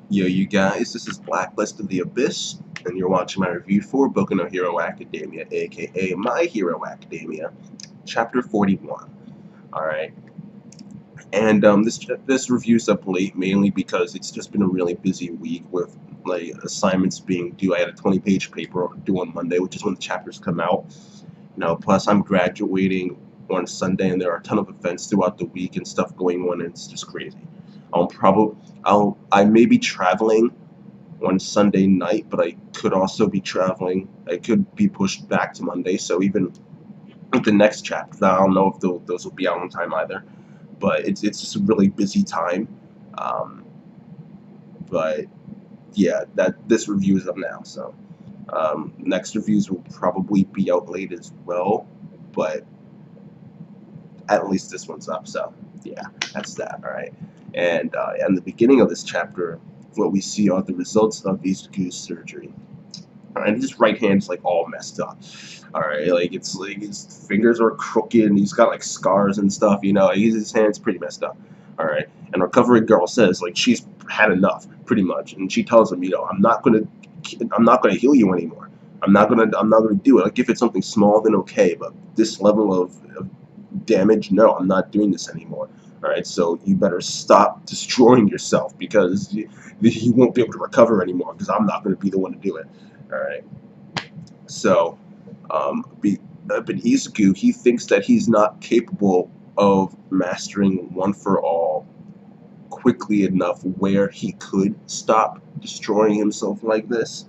Yo, you guys, this is Blacklist of the Abyss, and you're watching my review for Boku no Hero Academia, aka My Hero Academia, Chapter 41. Alright, and this review's up late mainly because it's just been a really busy week with like assignments being due. I had a 20-page paper due on Monday, which is when the chapters come out. Plus I'm graduating on Sunday, and there are a ton of events throughout the week and stuff going on, and it's just crazy. I may be traveling on Sunday night, but I could also be traveling. I could be pushed back to Monday, so even with the next chapter, I don't know if those will be out on time either. But it's just a really busy time. Um, but yeah, that this review is up now, so next reviews will probably be out late as well, but at least this one's up. So yeah, that's that. All right, and in the beginning of this chapter, what we see are the results of Izuku's surgery. And his right hand's like all messed up. All right, it's like his fingers are crooked, and he's got like scars and stuff. His hand's pretty messed up. All right, and recovery girl says like she's had enough, pretty much, and she tells him, I'm not gonna heal you anymore. I'm not gonna do it. Like if it's something small, then okay, but this level of damage, no, I'm not doing this anymore. All right, so you better stop destroying yourself because you won't be able to recover anymore because I'm not going to be the one to do it. All right. So, but Izuku, he thinks that he's not capable of mastering One for All quickly enough where he could stop destroying himself like this.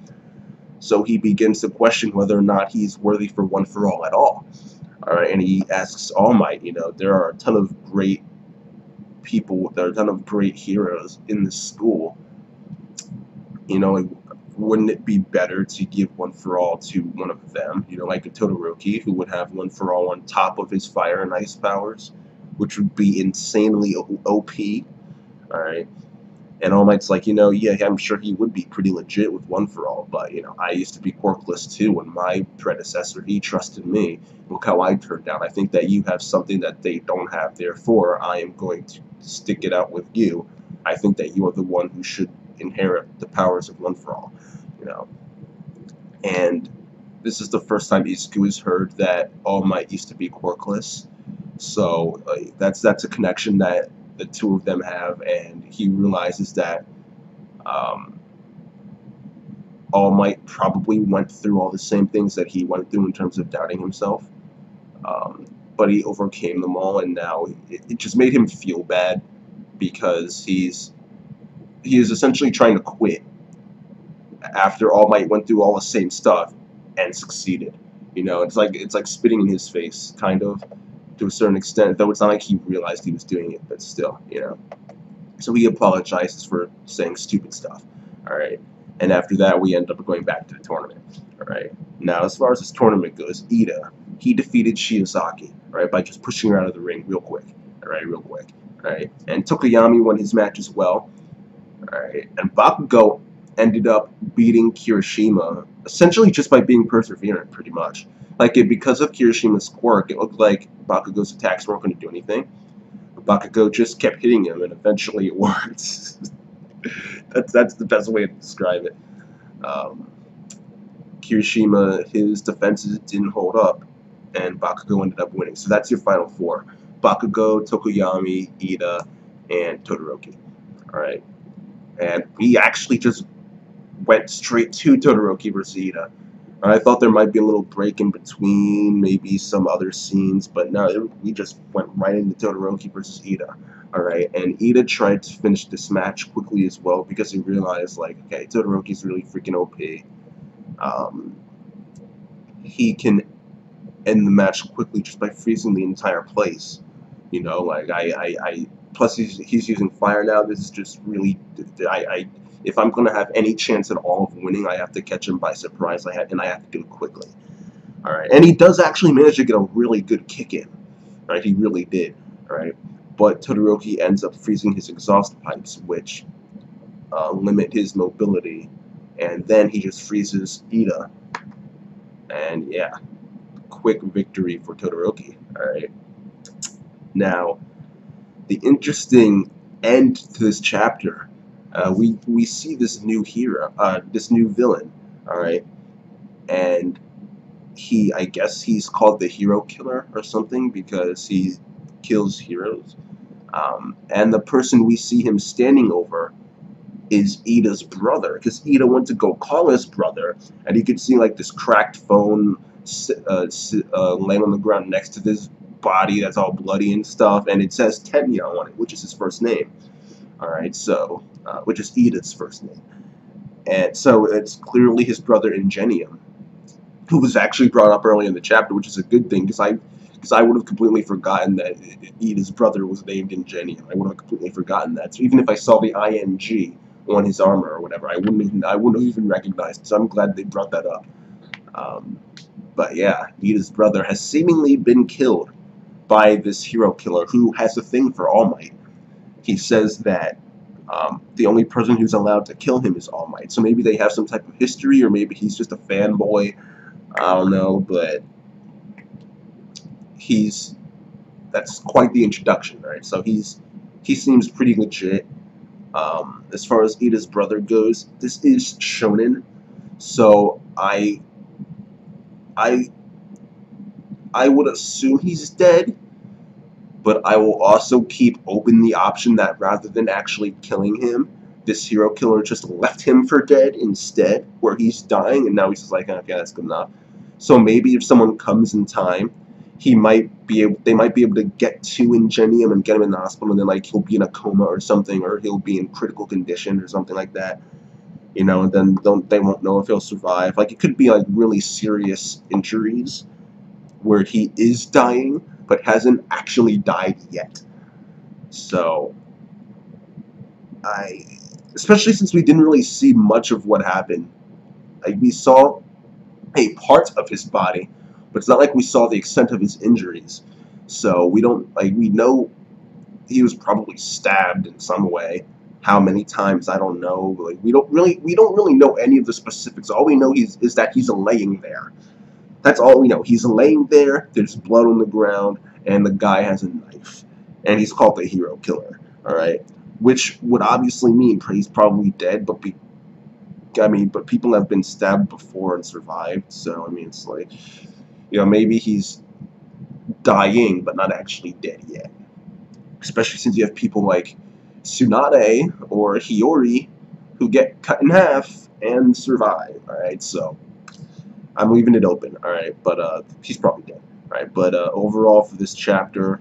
So he begins to question whether or not he's worthy for One for All at all. All right, and he asks All Might. There are a ton of great people, there are a ton of great heroes in this school. Like, wouldn't it be better to give One for All to one of them, like a Todoroki, who would have One for All on top of his fire and ice powers, which would be insanely OP, alright? And All Might's like, yeah, I'm sure he would be pretty legit with One for All, but, I used to be quirkless too, and my predecessor, he trusted me. Look how I turned out. I think that you have something that they don't have, therefore I am going to stick it out with you. I think that you are the one who should inherit the powers of One for All, And this is the first time Izuku has heard that All Might used to be quirkless, so that's a connection that the two of them have, and he realizes that All Might probably went through all the same things that he went through in terms of doubting himself, but he overcame them all, and now it just made him feel bad because he is essentially trying to quit after All Might went through all the same stuff and succeeded. It's like spitting in his face, kind of, to a certain extent, though it's not like he realized he was doing it, but still, So he apologizes for saying stupid stuff, alright? And after that, we end up going back to the tournament, alright? Now, as far as this tournament goes, Ida, he defeated Shiozaki, alright, by just pushing her out of the ring real quick, alright? And Tokoyami won his match as well, alright? And Bakugo ended up beating Kirishima, essentially just by being perseverant, pretty much. Because of Kirishima's quirk, it looked like Bakugo's attacks weren't going to do anything. But Bakugo just kept hitting him, and eventually it worked. that's the best way to describe it. Kirishima, his defenses didn't hold up, and Bakugo ended up winning. So that's your final four. Bakugo, Tokoyami, Ida, and Todoroki. Alright. And he actually just went straight to Todoroki versus Ida. I thought there might be a little break in between, maybe some other scenes, but no, we just went right into Todoroki versus Ida. Alright, and Ida tried to finish this match quickly as well because he realized, okay, Todoroki's really freaking OP. He can end the match quickly just by freezing the entire place. Plus he's using fire now. This is just really, if I'm going to have any chance at all of winning, I have to catch him by surprise, and I have to do it quickly. Alright, and he does actually manage to get a really good kick in. Right, he really did. Alright, but Todoroki ends up freezing his exhaust pipes, which limit his mobility, and then he just freezes Ida. And yeah, quick victory for Todoroki. Alright. Now, the interesting end to this chapter we see this new hero, this new villain, all right, and I guess he's called the hero killer or something because he kills heroes. And the person we see him standing over is Ida's brother, because Ida went to go call his brother, and you could see like this cracked phone laying on the ground next to this body that's all bloody and stuff, and it says Tenya on it, which is his first name. All right, so which is Ida's first name, and so it's clearly his brother Ingenium, who was actually brought up early in the chapter, which is a good thing because I would have completely forgotten that Ida's brother was named Ingenium. I would have completely forgotten that. So even if I saw the ing on his armor or whatever, I wouldn't have even recognized it. So I'm glad they brought that up. But yeah, Ida's brother has seemingly been killed by this hero killer who has a thing for All Might. He says that the only person who's allowed to kill him is All Might. So maybe they have some type of history, or maybe he's just a fanboy. I don't know, but that's quite the introduction, right? So he seems pretty legit. As far as Ida's brother goes, this is shonen, so I would assume he's dead, but I will also keep open the option that rather than actually killing him, this hero killer just left him for dead instead, where he's dying, and now he's just like, okay, that's good enough. So maybe if someone comes in time, they might be able to get to Ingenium and get him in the hospital, and then like he'll be in a coma or something, or he'll be in critical condition or something like that. You know, and then they won't know if he'll survive. Like it could be like really serious injuries where he is dying but hasn't actually died yet. So especially since we didn't really see much of what happened. Like we saw a part of his body, but it's not like we saw the extent of his injuries. So we know he was probably stabbed in some way. How many times, I don't know. Like we don't really know any of the specifics. All we know is that he's laying there. That's all we know. He's laying there, there's blood on the ground, and the guy has a knife. And he's called the hero killer. Alright? Which would obviously mean he's probably dead, but people have been stabbed before and survived, so I mean it's like, you know, maybe he's dying but not actually dead yet. Especially since you have people like Tsunade or Hiyori who get cut in half and survive. Alright, so I'm leaving it open, alright, but he's probably dead. Alright, but overall for this chapter,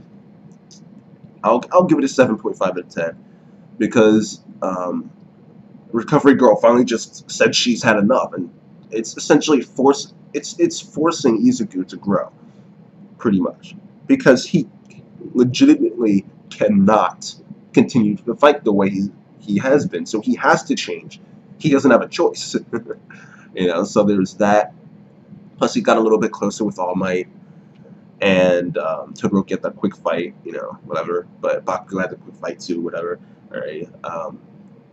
I'll give it a 7.5 out of 10 because Recovery Girl finally just said she's had enough, and it's essentially forcing Izuku to grow, pretty much, because he legitimately cannot continue to fight the way he has been, so he has to change. He doesn't have a choice. You know, so there's that. Plus he got a little bit closer with All Might, and Todoroki had that quick fight, you know, whatever, but Baku had the quick fight too, whatever. Alright,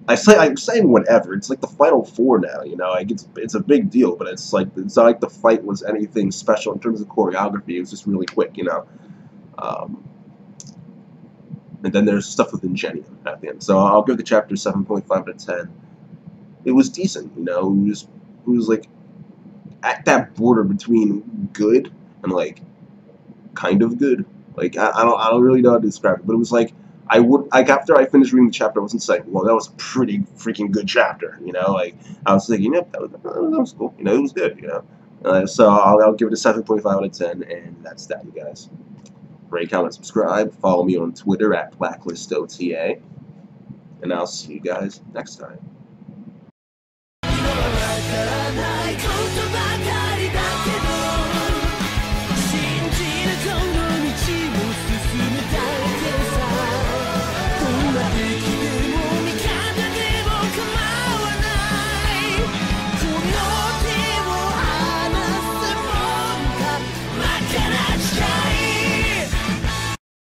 I'm saying whatever. It's like the Final Four now, you know. Like it's a big deal, but it's not like the fight was anything special in terms of choreography. It was just really quick, you know. And then there's stuff with Ingenium at the end. So I'll give the chapter 7.5 out of 10. It was decent, you know. It was like at that border between good and like kind of good. Like I don't really know how to describe it, but it was like after I finished reading the chapter, I wasn't saying, well, that was a pretty freaking good chapter, you know. Like I was thinking, yep, that was cool, you know, it was good, you know. So I'll give it a 7.5 out of 10, and that's that, you guys. Rate, comment, subscribe. Follow me on Twitter at BlacklistOTA, and I'll see you guys next time.